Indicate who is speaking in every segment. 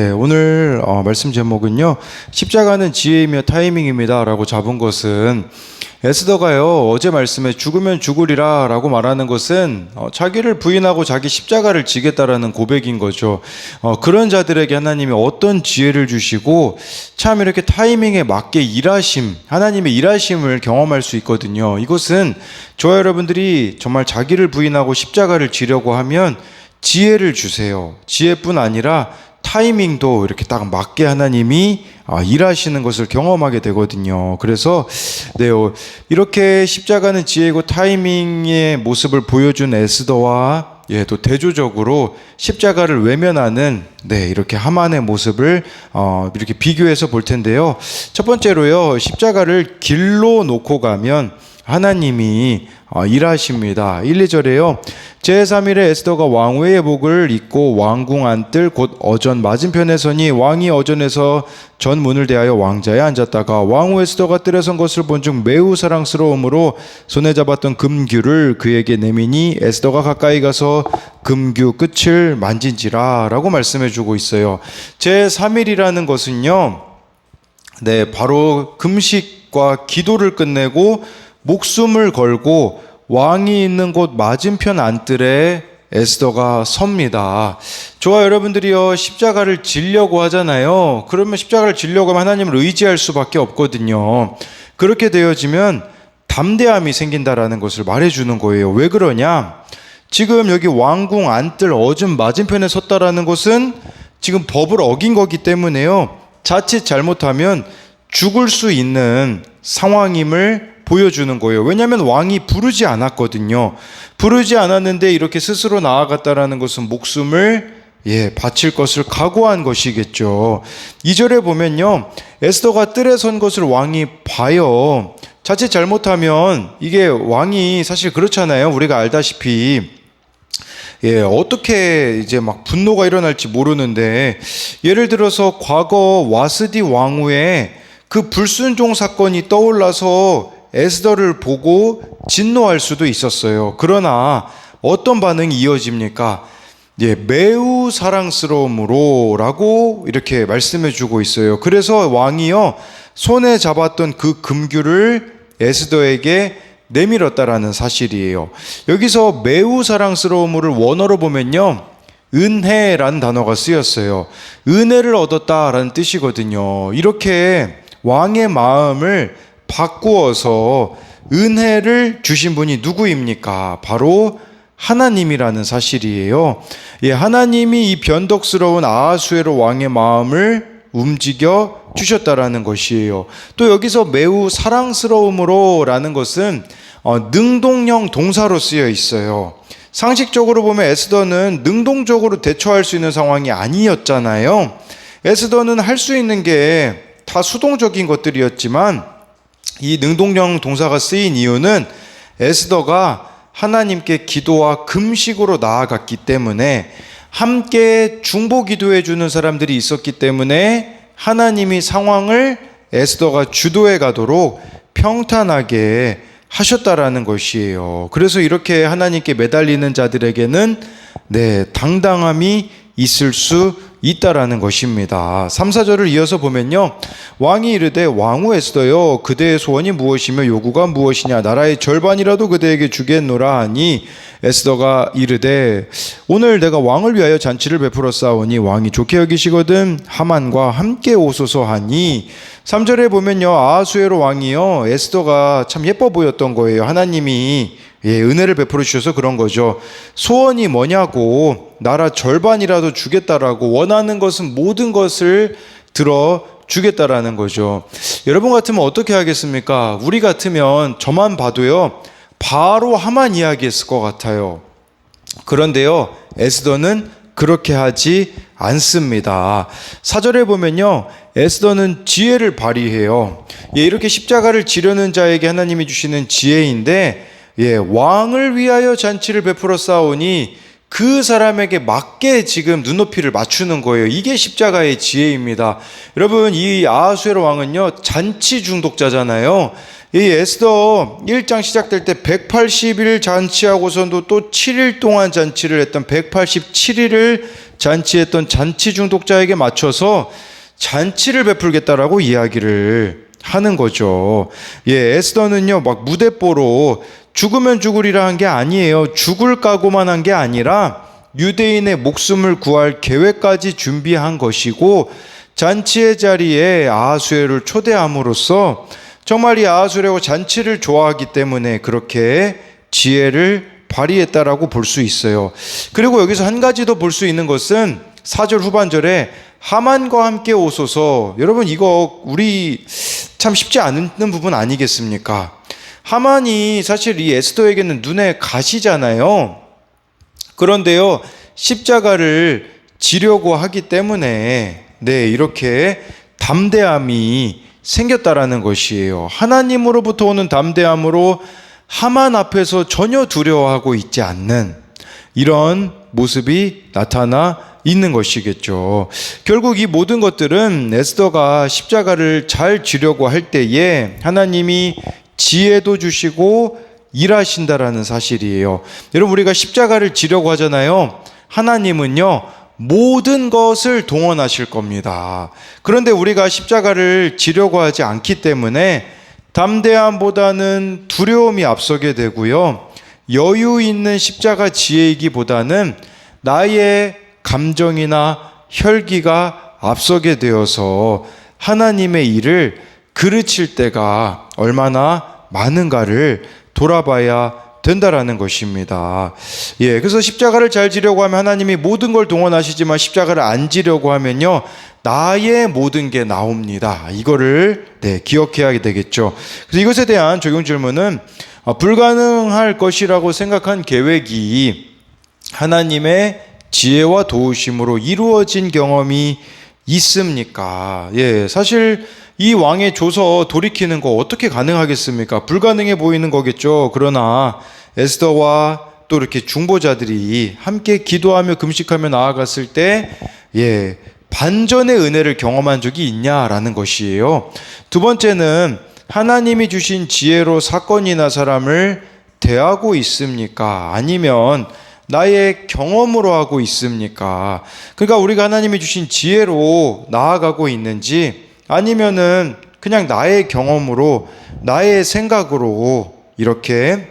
Speaker 1: 네, 오늘 말씀 제목은요, 십자가는 지혜이며 타이밍입니다 라고 잡은 것은, 에스더가요 어제 말씀에 죽으면 죽으리라 라고 말하는 것은 자기를 부인하고 자기 십자가를 지겠다라는 고백인 거죠. 그런 자들에게 하나님이 어떤 지혜를 주시고 참 이렇게 타이밍에 맞게 일하심, 하나님의 일하심을 경험할 수 있거든요. 이것은 저와 여러분들이 정말 자기를 부인하고 십자가를 지려고 하면 지혜를 주세요. 지혜뿐 아니라 타이밍도 이렇게 딱 맞게 하나님이 일하시는 것을 경험하게 되거든요. 그래서 이렇게 십자가는 지혜고 타이밍의 모습을 보여준 에스더와 또 대조적으로 십자가를 외면하는 이렇게 하만의 모습을 이렇게 비교해서 볼 텐데요. 첫 번째로요, 십자가를 길로 놓고 가면 하나님이 일하십니다. 1, 2절에요. 제3일에 에스더가 왕후의 복을 입고 왕궁 안뜰 곧 어전 맞은편에 서니 왕이 어전에서 전 문을 대하여 왕자에 앉았다가 왕후 에스더가 뜰에 선 것을 본즉 매우 사랑스러움으로 손에 잡았던 금규를 그에게 내미니 에스더가 가까이 가서 금규 끝을 만진지라 라고 말씀해 주고 있어요. 제3일이라는 것은요, 바로 금식과 기도를 끝내고 목숨을 걸고 왕이 있는 곳 맞은편 안뜰에 에스더가 섭니다. 저와 여러분들이요, 십자가를 지려고 하잖아요. 그러면 십자가를 지려고 하면 하나님을 의지할 수밖에 없거든요. 그렇게 되어지면 담대함이 생긴다라는 것을 말해주는 거예요. 왜 그러냐? 지금 여기 왕궁 안뜰 어준 맞은편에 섰다라는 것은 지금 법을 어긴 거기 때문에요, 자칫 잘못하면 죽을 수 있는 상황임을 보여주는 거예요. 왜냐하면 왕이 부르지 않았거든요. 부르지 않았는데 이렇게 스스로 나아갔다라는 것은 목숨을 바칠 것을 각오한 것이겠죠. 2절에 보면요, 에스더가 뜰에 선 것을 왕이 봐요. 자칫 잘못하면 이게 왕이 사실 그렇잖아요. 우리가 알다시피 어떻게 이제 막 분노가 일어날지 모르는데, 예를 들어서 과거 와스디 왕후의 그 불순종 사건이 떠올라서 에스더를 보고 진노할 수도 있었어요. 그러나 어떤 반응이 이어집니까? 매우 사랑스러움으로 라고 이렇게 말씀해 주고 있어요. 그래서 왕이요, 손에 잡았던 그 금규를 에스더에게 내밀었다라는 사실이에요. 여기서 매우 사랑스러움을 원어로 보면요, 은혜라는 단어가 쓰였어요. 은혜를 얻었다라는 뜻이거든요. 이렇게 왕의 마음을 바꾸어서 은혜를 주신 분이 누구입니까? 바로 하나님이라는 사실이에요. 하나님이 이 변덕스러운 아하수에로 왕의 마음을 움직여 주셨다라는 것이에요. 또 여기서 매우 사랑스러움으로 라는 것은 능동형 동사로 쓰여 있어요. 상식적으로 보면 에스더는 능동적으로 대처할 수 있는 상황이 아니었잖아요. 에스더는 할 수 있는 게 다 수동적인 것들이었지만, 이 능동형 동사가 쓰인 이유는 에스더가 하나님께 기도와 금식으로 나아갔기 때문에, 함께 중보 기도해 주는 사람들이 있었기 때문에 하나님이 상황을 에스더가 주도해 가도록 평탄하게 하셨다라는 것이에요. 그래서 이렇게 하나님께 매달리는 자들에게는 당당함이 있을 수 있다라는 것입니다. 3, 4절을 이어서 보면요, 왕이 이르되 왕후 에스더여, 그대의 소원이 무엇이며 요구가 무엇이냐? 나라의 절반이라도 그대에게 주겠노라 하니 에스더가 이르되 오늘 내가 왕을 위하여 잔치를 베풀어 싸우니 왕이 좋게 여기시거든 하만과 함께 오소서 하니, 3절에 보면요, 아하수에로 왕이요, 에스더가 참 예뻐 보였던 거예요. 하나님이 은혜를 베풀어 주셔서 그런 거죠. 소원이 뭐냐고, 나라 절반이라도 주겠다라고, 원하는 것은 모든 것을 들어 주겠다라는 거죠. 여러분 같으면 어떻게 하겠습니까? 우리 같으면 저만 봐도요, 바로 하만 이야기했을 것 같아요. 그런데요, 에스더는 그렇게 하지 않습니다. 4절에 보면요, 에스더는 지혜를 발휘해요. 이렇게 십자가를 지려는 자에게 하나님이 주시는 지혜인데, 왕을 위하여 잔치를 베풀어 싸우니 그 사람에게 맞게 지금 눈높이를 맞추는 거예요. 이게 십자가의 지혜입니다. 여러분, 이 아하수에로 왕은요, 잔치 중독자잖아요. 이 에스더 1장 시작될 때 180일 잔치하고서도 또 7일 동안 잔치를 했던 187일을 잔치했던 잔치 중독자에게 맞춰서 잔치를 베풀겠다라고 이야기를 하는 거죠. 예, 에스더는요, 막 무대뽀로 죽으면 죽으리라 한 게 아니에요. 죽을 각오만 한 게 아니라 유대인의 목숨을 구할 계획까지 준비한 것이고, 잔치의 자리에 아하수에를 초대함으로써 정말 이 아하수에라고 잔치를 좋아하기 때문에 그렇게 지혜를 발휘했다라고 볼 수 있어요. 그리고 여기서 한 가지 더 볼 수 있는 것은 4절 후반절에 하만과 함께 오소서. 여러분, 이거 우리 참 쉽지 않은 부분 아니겠습니까? 하만이 사실 이 에스더에게는 눈에 가시잖아요. 그런데요, 십자가를 지려고 하기 때문에 이렇게 담대함이 생겼다라는 것이에요. 하나님으로부터 오는 담대함으로 하만 앞에서 전혀 두려워하고 있지 않는 이런 모습이 나타나 있는 것이겠죠. 결국 이 모든 것들은 에스더가 십자가를 잘 지려고 할 때에 하나님이 지혜도 주시고 일하신다라는 사실이에요. 여러분, 우리가 십자가를 지려고 하잖아요. 하나님은요, 모든 것을 동원하실 겁니다. 그런데 우리가 십자가를 지려고 하지 않기 때문에 담대함보다는 두려움이 앞서게 되고요, 여유 있는 십자가 지혜이기보다는 나의 감정이나 혈기가 앞서게 되어서 하나님의 일을 그르칠 때가 얼마나 많은가를 돌아봐야 된다라는 것입니다. 예, 그래서 십자가를 잘 지려고 하면 하나님이 모든 걸 동원하시지만 십자가를 안 지려고 하면요, 나의 모든 게 나옵니다. 이거를 기억해야 되겠죠. 그래서 이것에 대한 적용 질문은 불가능할 것이라고 생각한 계획이 하나님의 지혜와 도우심으로 이루어진 경험이 있습니까? 예, 사실 이 왕의 조서 돌이키는 거 어떻게 가능하겠습니까? 불가능해 보이는 거겠죠. 그러나 에스더와 또 이렇게 중보자들이 함께 기도하며 금식하며 나아갔을 때 반전의 은혜를 경험한 적이 있냐라는 것이에요. 두 번째는 하나님이 주신 지혜로 사건이나 사람을 대하고 있습니까? 아니면 나의 경험으로 하고 있습니까? 그러니까 우리가 하나님이 주신 지혜로 나아가고 있는지 아니면은 그냥 나의 경험으로 나의 생각으로 이렇게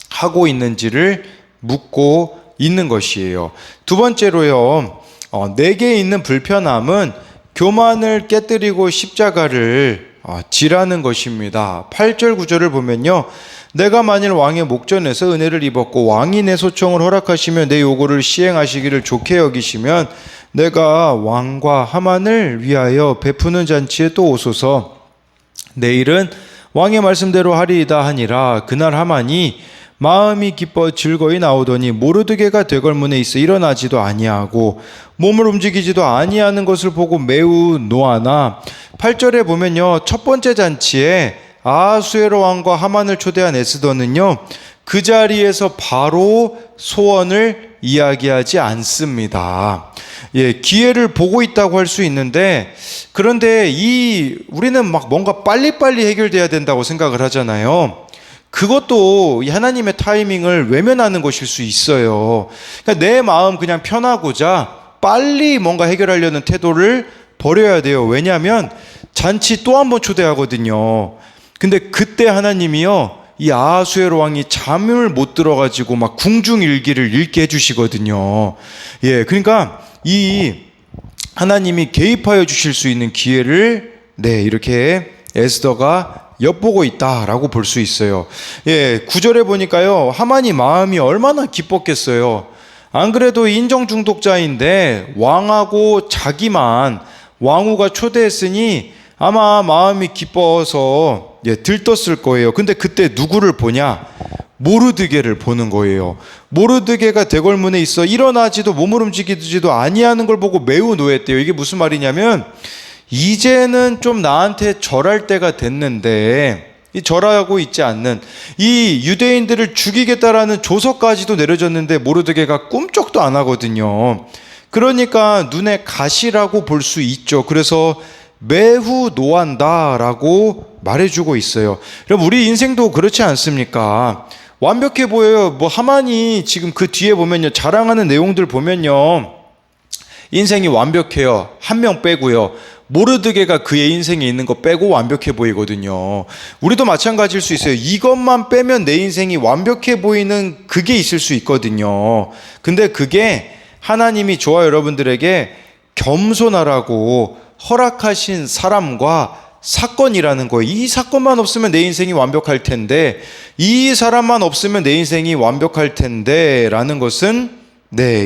Speaker 1: 하고 있는지를 묻고 있는 것이에요. 두 번째로요, 내게 있는 불편함은 교만을 깨뜨리고 십자가를 지라는 것입니다. 8절 9절을 보면요, 내가 만일 왕의 목전에서 은혜를 입었고 왕이 내 소청을 허락하시며 내 요구를 시행하시기를 좋게 여기시면 내가 왕과 하만을 위하여 베푸는 잔치에 또 오소서. 내일은 왕의 말씀대로 하리이다 하니라. 그날 하만이 마음이 기뻐 즐거이 나오더니 모르드게가 대궐문에 있어 일어나지도 아니하고 몸을 움직이지도 아니하는 것을 보고 매우 노하나. 8절에 보면요, 첫 번째 잔치에 아하수에로 왕과 하만을 초대한 에스더는요, 그 자리에서 바로 소원을 이야기하지 않습니다. 예, 기회를 보고 있다고 할 수 있는데, 그런데 우리는 막 뭔가 빨리빨리 해결돼야 된다고 생각을 하잖아요. 그것도 하나님의 타이밍을 외면하는 것일 수 있어요. 그러니까 내 마음 그냥 편하고자 빨리 뭔가 해결하려는 태도를 버려야 돼요. 왜냐하면 잔치 또 한 번 초대하거든요. 근데 그때 하나님이요, 이 아하수에로 왕이 잠을 못 들어가지고 막 궁중일기를 읽게 해주시거든요. 예, 그러니까 이 하나님이 개입하여 주실 수 있는 기회를 이렇게 에스더가 엿보고 있다라고 볼 수 있어요. 예, 9절에 보니까요, 하만이 마음이 얼마나 기뻤겠어요. 안 그래도 인정 중독자인데 왕하고 자기만 왕후가 초대했으니 아마 마음이 기뻐서 들떴을 거예요. 근데 그때 누구를 보냐? 모르드게를 보는 거예요. 모르드게가 대궐문에 있어 일어나지도 몸을 움직이지도 아니하는 걸 보고 매우 노했대요. 이게 무슨 말이냐면, 이제는 좀 나한테 절할 때가 됐는데 이 절하고 있지 않는 이 유대인들을 죽이겠다라는 조서까지도 내려졌는데 모르드게가 꿈쩍도 안 하거든요. 그러니까 눈에 가시라고 볼 수 있죠. 그래서 매우 노한다라고 말해주고 있어요. 여러분, 우리 인생도 그렇지 않습니까? 완벽해 보여요. 하만이 지금 그 뒤에 보면요, 자랑하는 내용들 보면요, 인생이 완벽해요. 한 명 빼고요. 모르드게가 그의 인생에 있는 거 빼고 완벽해 보이거든요. 우리도 마찬가지일 수 있어요. 이것만 빼면 내 인생이 완벽해 보이는 그게 있을 수 있거든요. 근데 그게 하나님이 저와 여러분들에게 겸손하라고 허락하신 사람과 사건이라는 거예요. 이 사건만 없으면 내 인생이 완벽할 텐데, 이 사람만 없으면 내 인생이 완벽할 텐데 라는 것은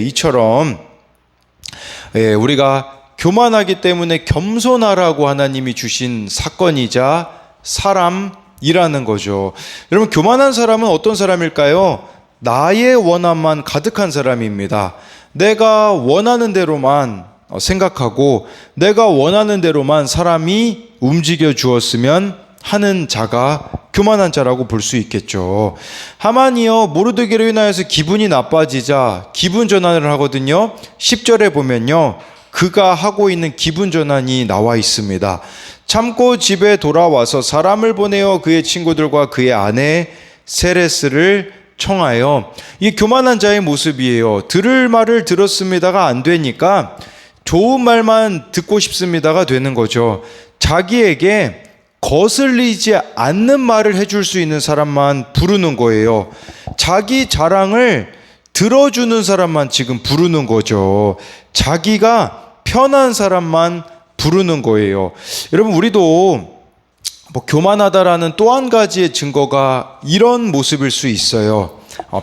Speaker 1: 이처럼 우리가 교만하기 때문에 겸손하라고 하나님이 주신 사건이자 사람이라는 거죠. 여러분, 교만한 사람은 어떤 사람일까요? 나의 원함만 가득한 사람입니다. 내가 원하는 대로만 생각하고 내가 원하는 대로만 사람이 움직여 주었으면 하는 자가 교만한 자라고 볼 수 있겠죠. 하만이요, 모르드게로 인하여서 기분이 나빠지자 기분 전환을 하거든요. 10절에 보면요, 그가 하고 있는 기분 전환이 나와 있습니다. 참고 집에 돌아와서 사람을 보내어 그의 친구들과 그의 아내 세레스를 청하여, 이 교만한 자의 모습이에요. 들을 말을 들었습니다가 안 되니까 좋은 말만 듣고 싶습니다가 되는 거죠. 자기에게 거슬리지 않는 말을 해줄 수 있는 사람만 부르는 거예요. 자기 자랑을 들어주는 사람만 지금 부르는 거죠. 자기가 편한 사람만 부르는 거예요. 여러분, 우리도 교만하다라는 또 한 가지의 증거가 이런 모습일 수 있어요.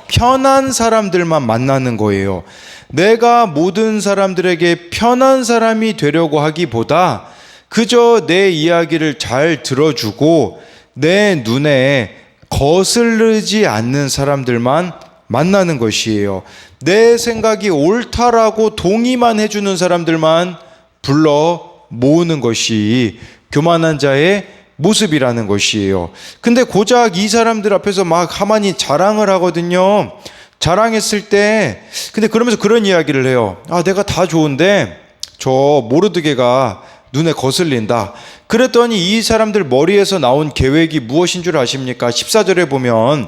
Speaker 1: 편한 사람들만 만나는 거예요. 내가 모든 사람들에게 편한 사람이 되려고 하기보다 그저 내 이야기를 잘 들어주고 내 눈에 거슬리지 않는 사람들만 만나는 것이에요. 내 생각이 옳다라고 동의만 해주는 사람들만 불러 모으는 것이 교만한 자의 모습이라는 것이에요. 근데 고작 이 사람들 앞에서 막 하만이 자랑을 하거든요. 자랑했을 때, 근데 그러면서 그런 이야기를 해요. 내가 다 좋은데 저 모르드게가 눈에 거슬린다. 그랬더니 이 사람들 머리에서 나온 계획이 무엇인 줄 아십니까? 14절에 보면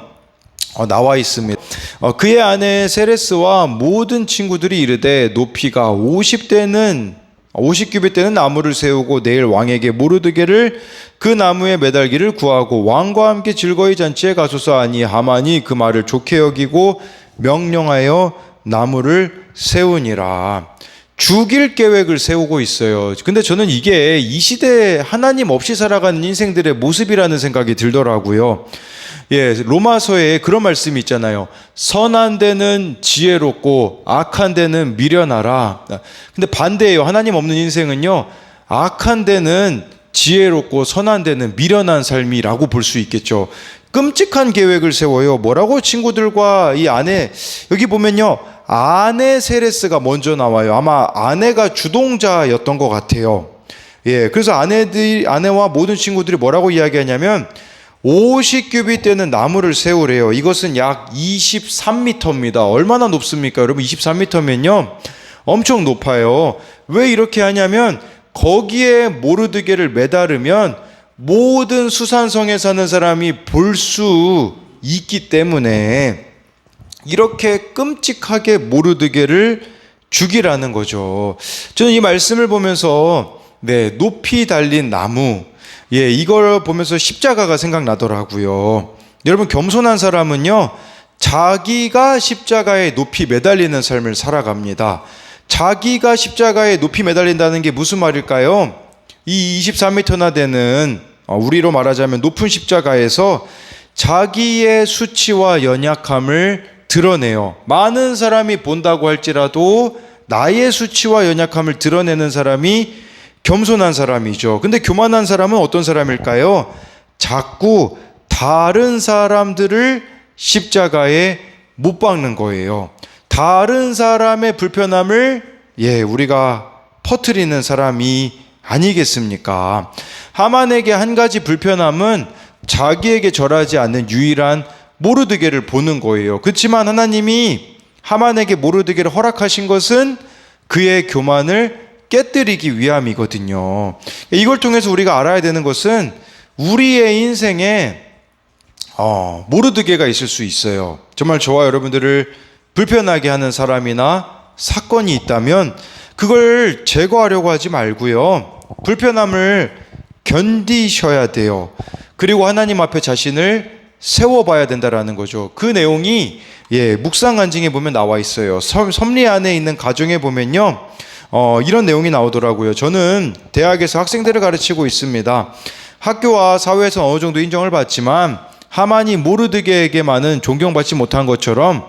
Speaker 1: 나와 있습니다. 그의 아내 세레스와 모든 친구들이 이르되 높이가 50규빗 되는 나무를 세우고 내일 왕에게 모르드게를 그 나무에 매달기를 구하고 왕과 함께 즐거이 잔치에 가소서 하니, 하만이 그 말을 좋게 여기고 명령하여 나무를 세우니라. 죽일 계획을 세우고 있어요. 근데 저는 이게 이 시대에 하나님 없이 살아가는 인생들의 모습이라는 생각이 들더라고요. 로마서에 그런 말씀이 있잖아요. 선한 데는 지혜롭고 악한 데는 미련하라. 근데 반대예요. 하나님 없는 인생은요, 악한 데는 지혜롭고 선한 데는 미련한 삶이라고 볼 수 있겠죠. 끔찍한 계획을 세워요. 뭐라고? 친구들과 이 아내, 여기 보면요, 아내 세레스가 먼저 나와요. 아마 아내가 주동자였던 것 같아요. 그래서 아내와 모든 친구들이 뭐라고 이야기하냐면 50규빗 되는 나무를 세우래요. 이것은 약 23m입니다. 얼마나 높습니까? 여러분, 23m면요 엄청 높아요. 왜 이렇게 하냐면 거기에 모르드게를 매달으면 모든 수산성에 사는 사람이 볼 수 있기 때문에 이렇게 끔찍하게 모르드게를 죽이라는 거죠. 저는 이 말씀을 보면서 높이 달린 나무, 이걸 보면서 십자가가 생각나더라고요. 여러분, 겸손한 사람은요, 자기가 십자가에 높이 매달리는 삶을 살아갑니다. 자기가 십자가에 높이 매달린다는 게 무슨 말일까요? 이 23m나 되는, 우리로 말하자면 높은 십자가에서 자기의 수치와 연약함을 드러내요. 많은 사람이 본다고 할지라도 나의 수치와 연약함을 드러내는 사람이 겸손한 사람이죠. 근데 교만한 사람은 어떤 사람일까요? 자꾸 다른 사람들을 십자가에 못 박는 거예요. 다른 사람의 불편함을 우리가 퍼뜨리는 사람이 아니겠습니까? 하만에게 한 가지 불편함은 자기에게 절하지 않는 유일한 모르드게를 보는 거예요. 그렇지만 하나님이 하만에게 모르드게를 허락하신 것은 그의 교만을 깨뜨리기 위함이거든요. 이걸 통해서 우리가 알아야 되는 것은 우리의 인생에 모르드게가 있을 수 있어요. 정말 저와 여러분들을 불편하게 하는 사람이나 사건이 있다면 그걸 제거하려고 하지 말고요. 불편함을 견디셔야 돼요. 그리고 하나님 앞에 자신을 세워봐야 된다라는 거죠. 그 내용이 묵상 간증에 보면 나와 있어요. 섭리 안에 있는 가정에 보면요, 이런 내용이 나오더라고요. 저는 대학에서 학생들을 가르치고 있습니다. 학교와 사회에서 어느 정도 인정을 받지만 하만이 모르드게에게만은 존경받지 못한 것처럼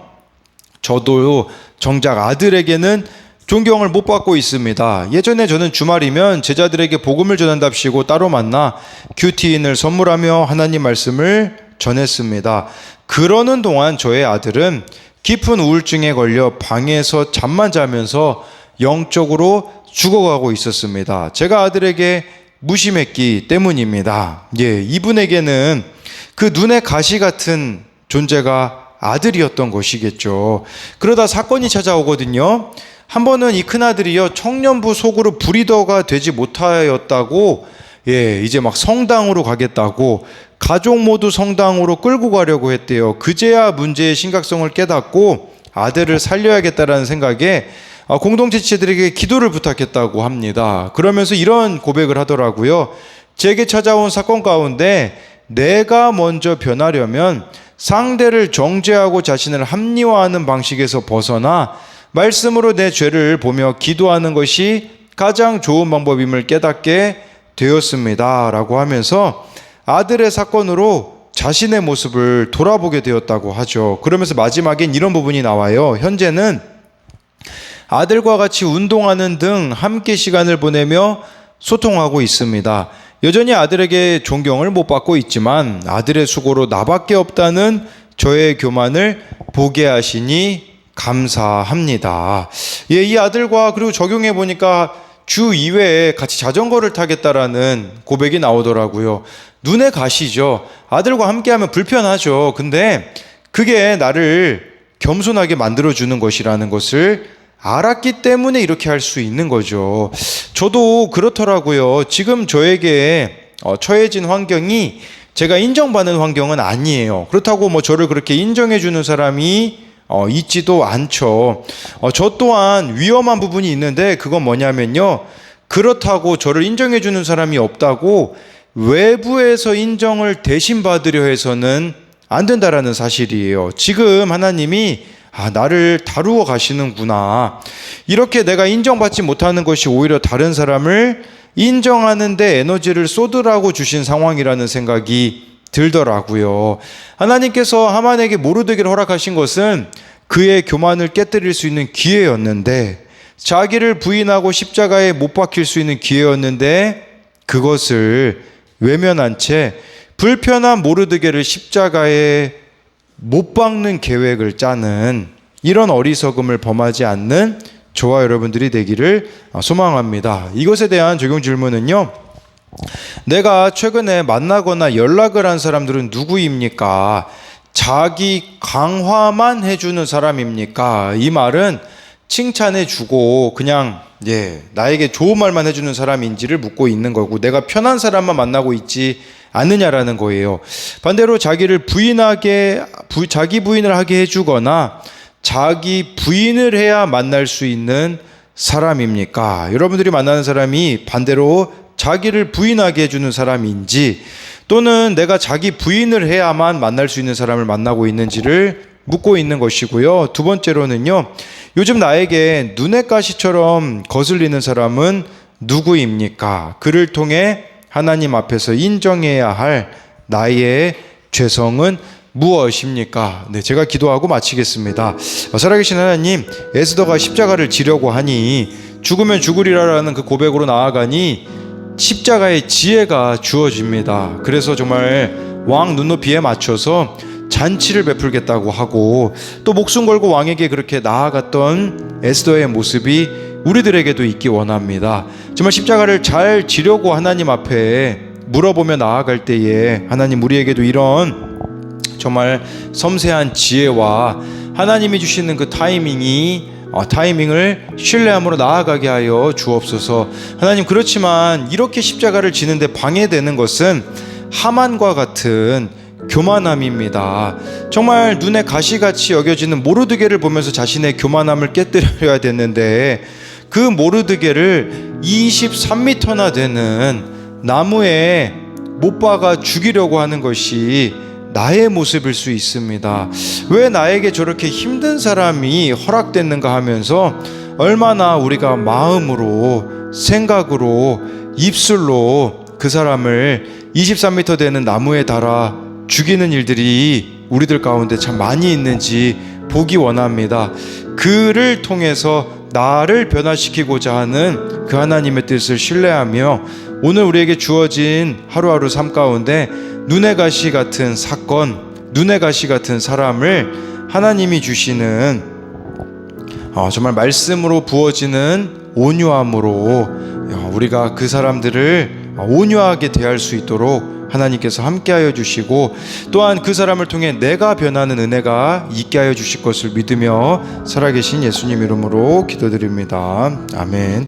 Speaker 1: 저도 정작 아들에게는 존경을 못 받고 있습니다. 예전에 저는 주말이면 제자들에게 복음을 전한답시고 따로 만나 큐티인을 선물하며 하나님 말씀을 전했습니다. 그러는 동안 저의 아들은 깊은 우울증에 걸려 방에서 잠만 자면서 영적으로 죽어가고 있었습니다. 제가 아들에게 무심했기 때문입니다. 이분에게는 그 눈의 가시 같은 존재가 아들이었던 것이겠죠. 그러다 사건이 찾아오거든요. 한 번은 이 큰아들이요, 청년부 속으로 브리더가 되지 못하였다고 이제 막 성당으로 가겠다고 가족 모두 성당으로 끌고 가려고 했대요. 그제야 문제의 심각성을 깨닫고 아들을 살려야겠다라는 생각에 공동체 지체들에게 기도를 부탁했다고 합니다. 그러면서 이런 고백을 하더라고요. 제게 찾아온 사건 가운데 내가 먼저 변하려면 상대를 정죄하고 자신을 합리화하는 방식에서 벗어나 말씀으로 내 죄를 보며 기도하는 것이 가장 좋은 방법임을 깨닫게 되었습니다. 라고 하면서 아들의 사건으로 자신의 모습을 돌아보게 되었다고 하죠. 그러면서 마지막엔 이런 부분이 나와요. 현재는 아들과 같이 운동하는 등 함께 시간을 보내며 소통하고 있습니다. 여전히 아들에게 존경을 못 받고 있지만 아들의 수고로 나밖에 없다는 저의 교만을 보게 하시니 감사합니다. 이 아들과 그리고 적용해 보니까 주 2회에 같이 자전거를 타겠다라는 고백이 나오더라고요. 눈에 가시죠. 아들과 함께하면 불편하죠. 근데 그게 나를 겸손하게 만들어주는 것이라는 것을 알았기 때문에 이렇게 할 수 있는 거죠. 저도 그렇더라고요. 지금 저에게 처해진 환경이 제가 인정받는 환경은 아니에요. 그렇다고 뭐 저를 그렇게 인정해주는 사람이 있지도 않죠. 저 또한 위험한 부분이 있는데 그건 뭐냐면요, 그렇다고 저를 인정해주는 사람이 없다고 외부에서 인정을 대신 받으려 해서는 안 된다라는 사실이에요. 지금 하나님이 나를 다루어 가시는구나. 이렇게 내가 인정받지 못하는 것이 오히려 다른 사람을 인정하는데 에너지를 쏟으라고 주신 상황이라는 생각이 들더라고요. 하나님께서 하만에게 모르드게를 허락하신 것은 그의 교만을 깨뜨릴 수 있는 기회였는데, 자기를 부인하고 십자가에 못 박힐 수 있는 기회였는데 그것을 외면한 채 불편한 모르드게를 십자가에 못 박는 계획을 짜는 이런 어리석음을 범하지 않는 저와 여러분들이 되기를 소망합니다. 이것에 대한 적용 질문은요, 내가 최근에 만나거나 연락을 한 사람들은 누구입니까? 자기 강화만 해주는 사람입니까? 이 말은 칭찬해주고 그냥 나에게 좋은 말만 해주는 사람인지를 묻고 있는 거고, 내가 편한 사람만 만나고 있지 않느냐라는 거예요. 반대로 자기 부인을 하게 해주거나 자기 부인을 해야 만날 수 있는 사람입니까? 여러분들이 만나는 사람이 반대로 자기를 부인하게 해주는 사람인지, 또는 내가 자기 부인을 해야만 만날 수 있는 사람을 만나고 있는지를 묻고 있는 것이고요. 두 번째로는요, 요즘 나에게 눈의 가시처럼 거슬리는 사람은 누구입니까? 그를 통해 하나님 앞에서 인정해야 할 나의 죄성은 무엇입니까? 제가 기도하고 마치겠습니다. 살아계신 하나님, 에스더가 십자가를 지려고 하니 죽으면 죽으리라라는 그 고백으로 나아가니 십자가의 지혜가 주어집니다. 그래서 정말 왕 눈높이에 맞춰서 잔치를 베풀겠다고 하고, 또 목숨 걸고 왕에게 그렇게 나아갔던 에스더의 모습이 우리들에게도 있기 원합니다. 정말 십자가를 잘 지려고 하나님 앞에 물어보며 나아갈 때에 하나님, 우리에게도 이런 정말 섬세한 지혜와 하나님이 주시는 그 타이밍을 신뢰함으로 나아가게 하여 주옵소서. 하나님, 그렇지만 이렇게 십자가를 지는데 방해되는 것은 하만과 같은 교만함입니다. 정말 눈에 가시같이 여겨지는 모르드게를 보면서 자신의 교만함을 깨뜨려야 됐는데 그 모르드게를 23m나 되는 나무에 못 박아 죽이려고 하는 것이 나의 모습일 수 있습니다. 왜 나에게 저렇게 힘든 사람이 허락됐는가 하면서 얼마나 우리가 마음으로, 생각으로, 입술로 그 사람을 23m 되는 나무에 달아 죽이는 일들이 우리들 가운데 참 많이 있는지 보기 원합니다. 그를 통해서 나를 변화시키고자 하는 그 하나님의 뜻을 신뢰하며 오늘 우리에게 주어진 하루하루 삶 가운데 눈의 가시 같은 사건, 눈의 가시 같은 사람을 하나님이 주시는 정말 말씀으로 부어지는 온유함으로 우리가 그 사람들을 온유하게 대할 수 있도록 하나님께서 함께하여 주시고, 또한 그 사람을 통해 내가 변하는 은혜가 있게 하여 주실 것을 믿으며 살아계신 예수님 이름으로 기도드립니다. 아멘.